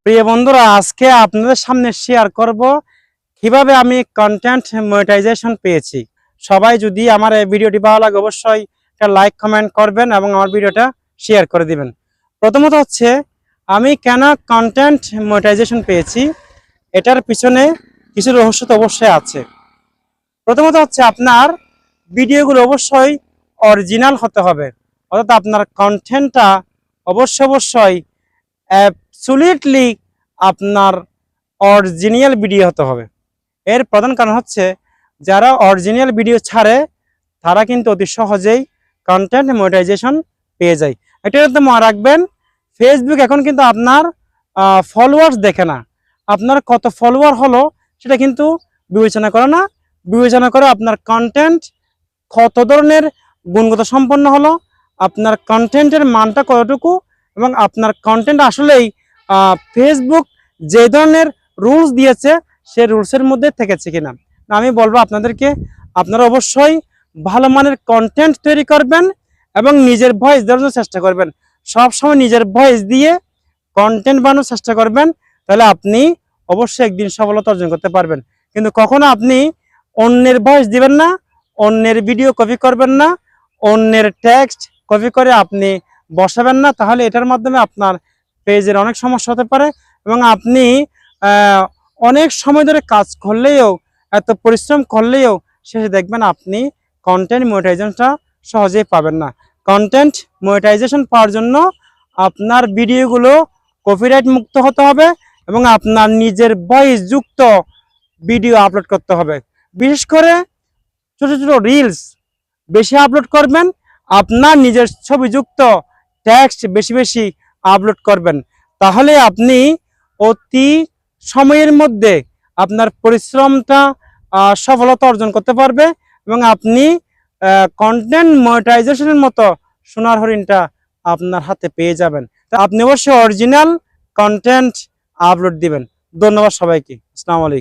প্রিয় বন্ধুরা, আজকে আপনাদের সামনে শেয়ার করব কিভাবে আমি কন্টেন্ট মনিটাইজেশন পেয়েছি। সবাই যদি আমার এই ভিডিওটি ভালো লাগে অবশ্যই একটা লাইক কমেন্ট করবেন এবং আমার ভিডিওটা শেয়ার করে দিবেন। প্রথমত হচ্ছে আমি কেন কন্টেন্ট মনিটাইজেশন পেয়েছি, এটার পিছনে কিছু রহস্য তো অবশ্যই আছে। প্রথমত হচ্ছে আপনার ভিডিওগুলো অবশ্যই অরিজিনাল হতে হবে, অর্থাৎ আপনার কন্টেন্টটা অবশ্যই অ্যাবসলিউটলি আপনার অরিজিনাল ভিডিও হতে হবে। এর প্রধান কারণ হচ্ছে যারা অরিজিনাল ভিডিও ছাড়ে তারা কিন্তু অতি সহজেই কন্টেন্ট মনিটাইজেশন পেয়ে যায়। এটা কিন্তু মনে রাখবেন, ফেসবুক এখন কিন্তু আপনার ফলোয়ার্স দেখে না, আপনার কত ফলোয়ার হলো সেটা কিন্তু বিবেচনা করে না। বিবেচনা করে আপনার কন্টেন্ট কত ধরনের গুণগত সম্পন্ন হলো, আপনার কন্টেন্টের মানটা কতটুকু, এবং আপনার কন্টেন্ট আসলেই ফেসবুক যে ধরনের রুলস দিয়েছে সেই রুলসের মধ্যে থেকেছে কিনা। আমি বলবো আপনাদেরকে, আপনারা অবশ্যই ভালো মানের কন্টেন্ট তৈরি করবেন এবং নিজের ভয়েস দেওয়ার চেষ্টা করবেন। সবসময় নিজের ভয়েস দিয়ে কন্টেন্ট বানানোর চেষ্টা করবেন, তাহলে আপনি অবশ্যই একদিন সফলতা অর্জন করতে পারবেন। কিন্তু কখনো আপনি অন্যের ভয়েস দিবেন না, অন্যের ভিডিও কপি করবেন না, অন্যের টেক্সট কপি করে আপনি বসাবেন না, তাহলে এটার মাধ্যমে আপনার পেজের অনেক সমস্যা হতে পারে এবং আপনি অনেক সময় ধরে কাজ করলেও, এত পরিশ্রম করলেও শেষে দেখবেন আপনি কন্টেন্ট মনিটাইজেশনটা সহজেই পাবেন না। কন্টেন্ট মনিটাইজেশন পাওয়ার জন্য আপনার ভিডিওগুলো কপিরাইট মুক্ত হতে হবে এবং আপনার নিজের ভয়েস যুক্ত ভিডিও আপলোড করতে হবে। বিশেষ করে ছোট ছোট রিলস বেশি আপলোড করবেন, আপনার নিজের ছবিযুক্ত টেক্সট বেশি আপলোড করবেন, তাহলে আপনি অতি সময়ের মধ্যে আপনার পরিশ্রমটা সফলতা অর্জন করতে পারবে এবং আপনি কন্টেন্ট মনিটাইজেশনের মতো সোনার হরিণটা আপনার হাতে পেয়ে যাবেন। তো আপনি অবশ্যই অরিজিনাল কন্টেন্ট আপলোড দিবেন। ধন্যবাদ সবাইকে। আসসালামু আলাইকুম।